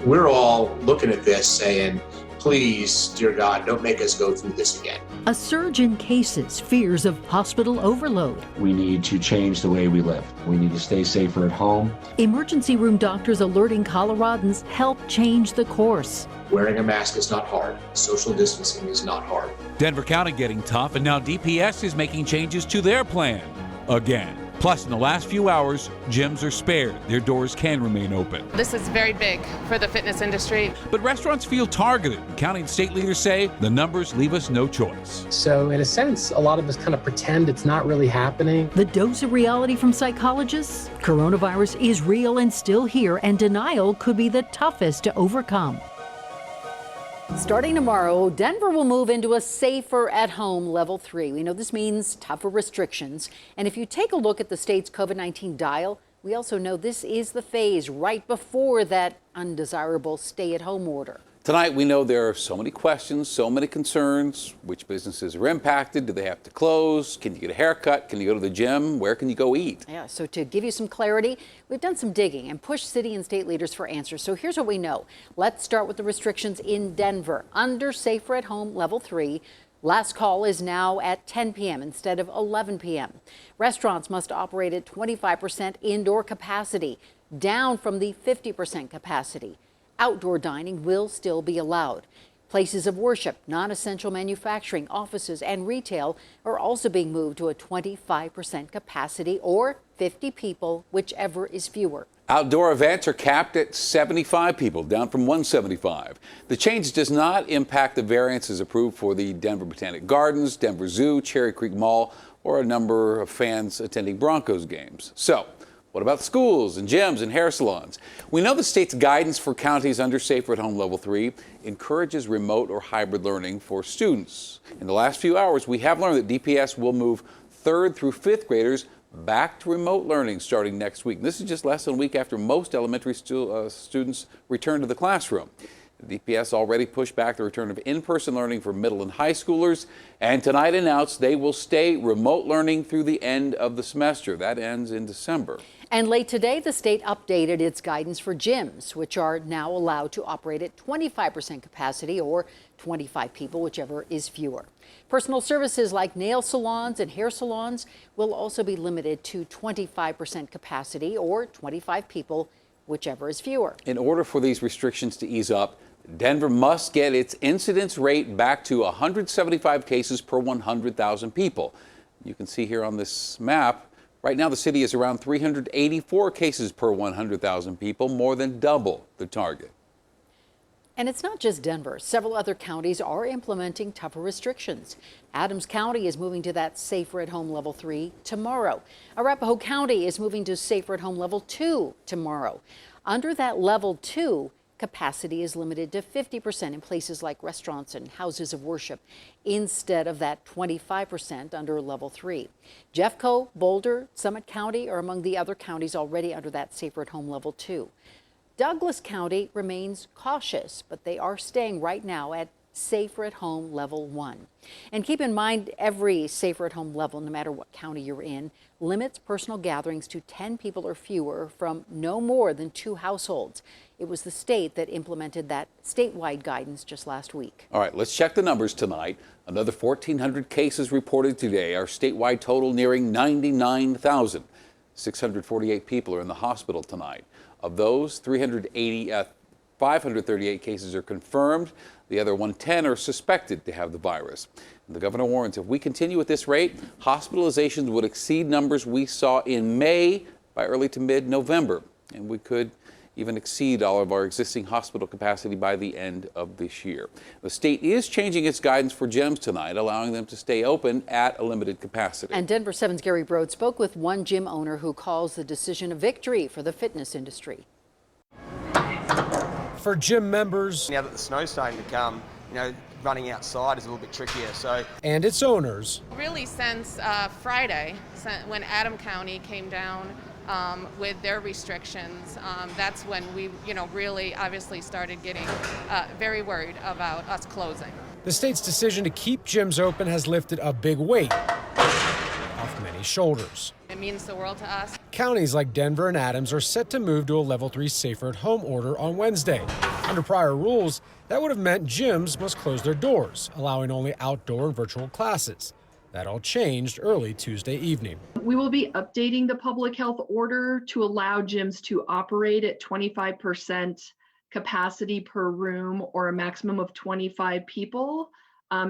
We're all looking at this saying, please, dear God, don't make us go through this again. A surge in cases, fears of hospital overload. We need to change the way we live. We need to stay safer at home. Emergency room doctors alerting Coloradans help change the course. Wearing a mask is not hard. Social distancing is not hard. Denver County getting tough, and now DPS is making changes to their plan again. Plus, in the last few hours, gyms are spared. Their doors can remain open. This is very big for the fitness industry. But restaurants feel targeted. County and state leaders say the numbers leave us no choice. So in a sense, a lot of us kind of pretend it's not really happening. The dose of reality from psychologists? Coronavirus is real and still here, and denial could be the toughest to overcome. Starting tomorrow, Denver will move into a safer at home level 3. We know this means tougher restrictions. And if you take a look at the state's COVID-19 dial, we also know this is the phase right before that undesirable stay-at-home order. Tonight, we know there are so many questions, so many concerns. Which businesses are impacted? Do they have to close? Can you get a haircut? Can you go to the gym? Where can you go eat? Yeah, so to give you some clarity, we've done some digging and pushed city and state leaders for answers. So here's what we know. Let's start with the restrictions in Denver. Under safer at home level 3, last call is now at 10 p.m. instead of 11 p.m. Restaurants must operate at 25% indoor capacity, down from the 50% capacity. Outdoor dining will still be allowed. Places of worship, non-essential manufacturing, offices, and retail are also being moved to a 25% capacity or 50 people, whichever is fewer. Outdoor events are capped at 75 people, down from 175. The change does not impact the variances approved for the Denver Botanic Gardens, Denver Zoo, Cherry Creek Mall, or a number of fans attending Broncos games. So, what about schools and gyms and hair salons? We know the state's guidance for counties under safer at home level 3 encourages remote or hybrid learning for students. In the last few hours, we have learned that DPS will move 3rd through 5th graders back to remote learning starting next week. This is just less than a week after most elementary students return to the classroom. DPS already pushed back the return of in-person learning for middle and high schoolers, and tonight announced they will stay remote learning through the end of the semester. That ends in December. And late today, the state updated its guidance for gyms, which are now allowed to operate at 25% capacity or 25 people, whichever is fewer. Personal services like nail salons and hair salons will also be limited to 25% capacity or 25 people, whichever is fewer. In order for these restrictions to ease up, Denver must get its incidence rate back to 175 cases per 100,000 people. You can see here on this map, right now the city is around 384 cases per 100,000 people, more than double the target. And it's not just Denver. Several other counties are implementing tougher restrictions. Adams County is moving to that safer at home level 3 tomorrow. Arapahoe County is moving to safer at home level 2 tomorrow. Under that level 2, capacity is limited to 50% in places like restaurants and houses of worship, instead of that 25% under level 3. Jeffco, Boulder, Summit County are among the other counties already under that safer at home level 2. Douglas County remains cautious, but they are staying right now at safer at home level 1. And keep in mind, every safer at home level, no matter what county you're in, limits personal gatherings to 10 people or fewer from no more than 2 households. It was the state that implemented that statewide guidance just last week. All right, let's check the numbers tonight. Another 1,400 cases reported today. Our statewide total nearing 99,000. 648 people are in the hospital tonight. Of those, 538 cases are confirmed. The other 110 are suspected to have the virus. And the governor warns if we continue at this rate, hospitalizations would exceed numbers we saw in May by early to mid-November. And we could even exceed all of our existing hospital capacity by the end of this year. The state is changing its guidance for gyms tonight, allowing them to stay open at a limited capacity. And Denver7's Gary Brode spoke with one gym owner who calls the decision a victory for the fitness industry. For gym members, now that the snow's starting to come, running outside is a little bit trickier. And its owners. Really since Friday, when Adams County came down with their restrictions, that's when we, really obviously started getting very worried about us closing. The state's decision to keep gyms open has lifted a big weight off many county's shoulders. It means the world to us. Counties like Denver and Adams are set to move to a level 3 safer at home order on Wednesday. Under prior rules, that would have meant gyms must close their doors, allowing only outdoor and virtual classes. That all changed early Tuesday evening. We will be updating the public health order to allow gyms to operate at 25% capacity per room or a maximum of 25 people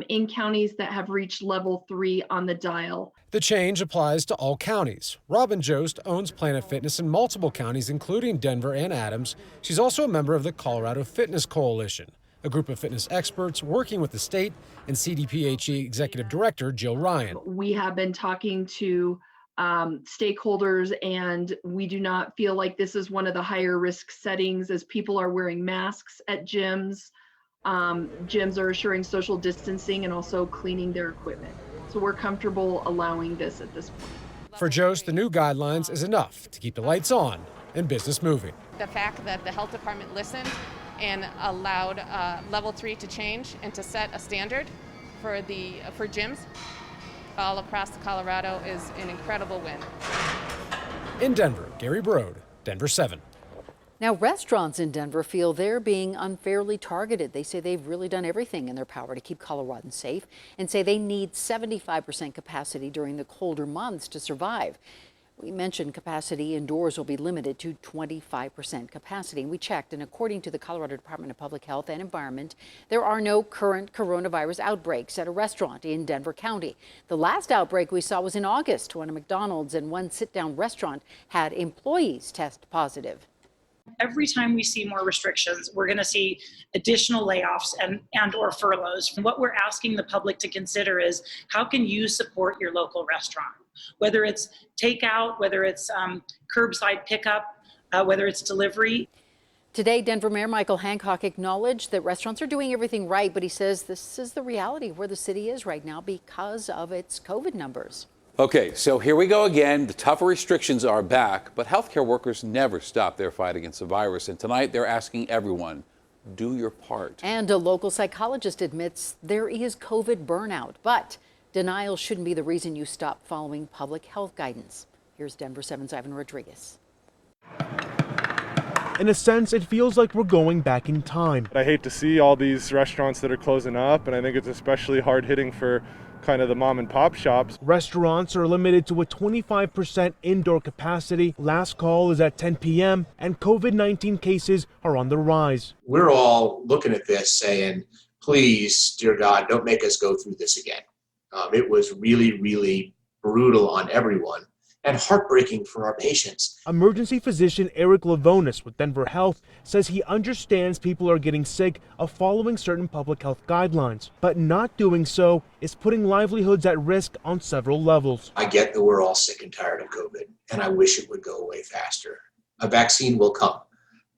in counties that have reached level 3 on the dial. The change applies to all counties. Robin Jost owns Planet Fitness in multiple counties, including Denver and Adams. She's also a member of the Colorado Fitness Coalition, a group of fitness experts working with the state, and CDPHE Executive Director Jill Ryan. We have been talking to stakeholders, and we do not feel like this is one of the higher risk settings as people are wearing masks at gyms. Gyms are assuring social distancing and also cleaning their equipment. So we're comfortable allowing this at this point. For Jost, the new guidelines is enough to keep the lights on and business moving. The fact that the health department listened and allowed level 3 to change and to set a standard for gyms all across Colorado is an incredible win. In Denver, Gary Brode, Denver 7. Now, restaurants in Denver feel they're being unfairly targeted. They say they've really done everything in their power to keep Coloradans safe and say they need 75% capacity during the colder months to survive. We mentioned capacity indoors will be limited to 25% capacity. And we checked, and according to the Colorado Department of Public Health and Environment, there are no current coronavirus outbreaks at a restaurant in Denver County. The last outbreak we saw was in August when a McDonald's and one sit-down restaurant had employees test positive. Every time we see more restrictions, we're going to see additional layoffs and or furloughs. And what we're asking the public to consider is how can you support your local restaurant? Whether it's takeout, whether it's curbside pickup, whether it's delivery. Today, Denver Mayor Michael Hancock acknowledged that restaurants are doing everything right, but he says this is the reality of where the city is right now because of its COVID numbers. Okay, so here we go again. The tougher restrictions are back, but healthcare workers never stop their fight against the virus. And tonight they're asking everyone, do your part. And a local psychologist admits there is COVID burnout, but denial shouldn't be the reason you stop following public health guidance. Here's Denver7's Ivan Rodriguez. In a sense, it feels like we're going back in time. I hate to see all these restaurants that are closing up, and I think it's especially hard hitting for kind of the mom and pop shops. Restaurants are limited to a 25% indoor capacity. Last call is at 10 p.m. and COVID-19 cases are on the rise. We're all looking at this saying, please, dear God, don't make us go through this again. It was really, really brutal on everyone and heartbreaking for our patients. Emergency physician Eric Lavonis with Denver Health says he understands people are getting sick of following certain public health guidelines, but not doing so is putting livelihoods at risk on several levels. I get that we're all sick and tired of COVID, and I wish it would go away faster. A vaccine will come,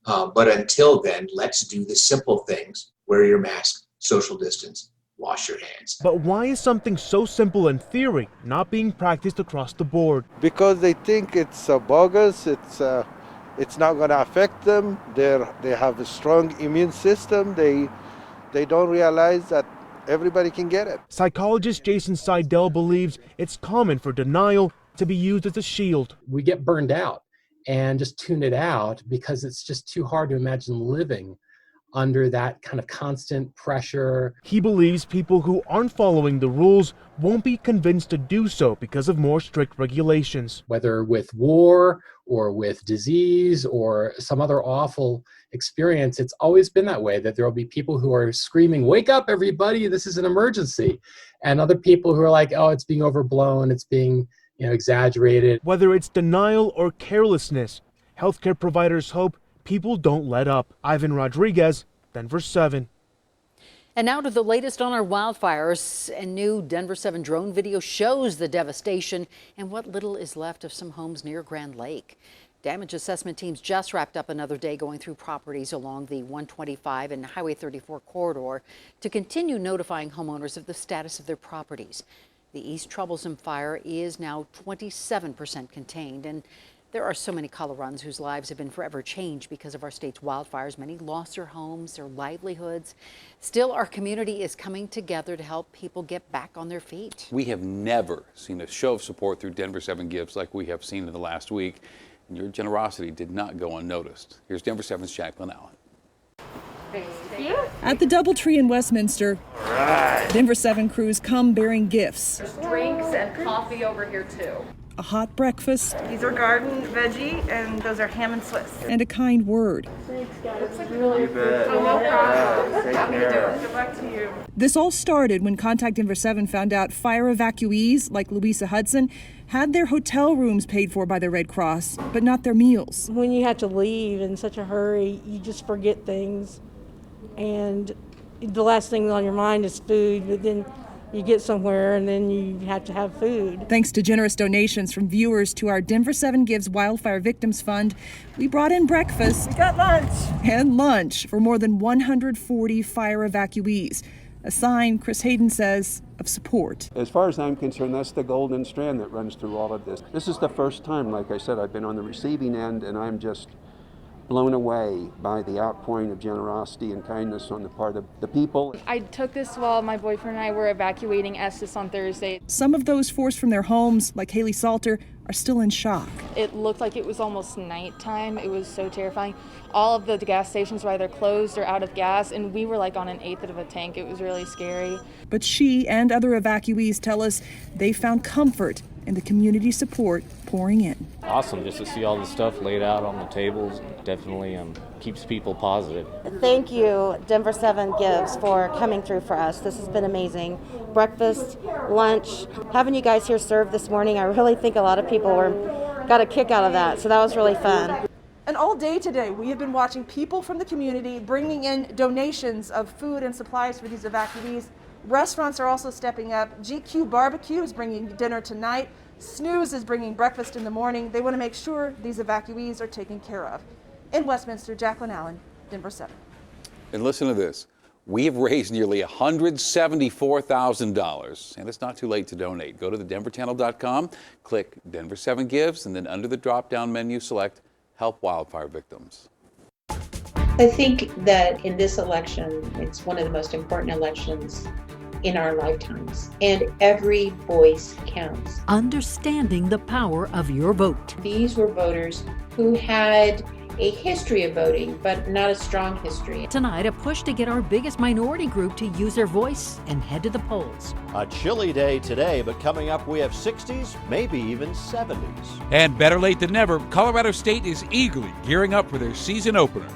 but until then, let's do the simple things. Wear your mask, social distance, wash your hands. But why is something so simple in theory not being practiced across the board? Because they think it's bogus, it's not going to affect them. They have a strong immune system. They don't realize that everybody can get it. Psychologist Jason Seidel believes it's common for denial to be used as a shield. We get burned out and just tune it out because it's just too hard to imagine living under that kind of constant pressure. He believes people who aren't following the rules won't be convinced to do so because of more strict regulations. Whether with war or with disease or some other awful experience, it's always been that way, that there will be people who are screaming, wake up everybody, this is an emergency. And other people who are like, oh, it's being overblown, it's being exaggerated. Whether it's denial or carelessness, healthcare providers hope people don't let up. Ivan Rodriguez, Denver 7. And now to the latest on our wildfires. A new Denver7 drone video shows the devastation and what little is left of some homes near Grand Lake. Damage assessment teams just wrapped up another day going through properties along the 125 and Highway 34 corridor to continue notifying homeowners of the status of their properties. The East Troublesome fire is now 27% contained, and There are so many Coloradans whose lives have been forever changed because of our state's wildfires. Many lost their homes, their livelihoods. Still, our community is coming together to help people get back on their feet. We have never seen a show of support through Denver7 Gives like we have seen in the last week. And your generosity did not go unnoticed. Here's Denver7's Jacqueline Allen. At the DoubleTree in Westminster, Denver7 crews come bearing gifts. There's drinks and coffee over here too. A hot breakfast. These are garden veggie and those are ham and Swiss. And a kind word. Thanks guys. It's really good. Oh, no problem. How you doing? Good luck to you. This all started when Contact Denver7 found out fire evacuees like Louisa Hudson had their hotel rooms paid for by the Red Cross, but not their meals. When you have to leave in such a hurry, you just forget things. And the last thing on your mind is food, but then you get somewhere and then you have to have food. Thanks to generous donations from viewers to our Denver7 Gives Wildfire Victims Fund, we brought in breakfast. We got lunch. And lunch for more than 140 fire evacuees. A sign, Chris Hayden says, of support. As far as I'm concerned, that's the golden strand that runs through all of this. This is the first time, like I said, I've been on the receiving end, and I'm just blown away by the outpouring of generosity and kindness on the part of the people. I took this while my boyfriend and I were evacuating Estes on Thursday. Some of those forced from their homes, like Haley Salter, are still in shock. It looked like it was almost nighttime. It was so terrifying. All of the gas stations were either closed or out of gas, and we were like on an eighth of a tank. It was really scary. But she and other evacuees tell us they found comfort in the community support pouring in. Awesome just to see all the stuff laid out on the tables. Definitely keeps people positive. Thank you, Denver7 Gives, for coming through for us. This has been amazing. Breakfast, lunch, having you guys here served this morning, I really think a lot of people got a kick out of that, so that was really fun. And all day today, we have been watching people from the community bringing in donations of food and supplies for these evacuees. Restaurants are also stepping up. GQ Barbecue is bringing dinner tonight. Snooze is bringing breakfast in the morning. They want to make sure these evacuees are taken care of. In Westminster, Jacqueline Allen, Denver7. And listen to this. We have raised nearly $174,000, and it's not too late to donate. Go to thedenverchannel.com, click Denver7 Gives, and then under the drop-down menu, select Help Wildfire Victims. I think that in this election, it's one of the most important elections in our lifetimes, and every voice counts. Understanding the power of your vote. These were voters who had a history of voting, but not a strong history. Tonight, a push to get our biggest minority group to use their voice and head to the polls. A chilly day today, but coming up we have 60s, maybe even 70s. And better late than never, Colorado State is eagerly gearing up for their season opener.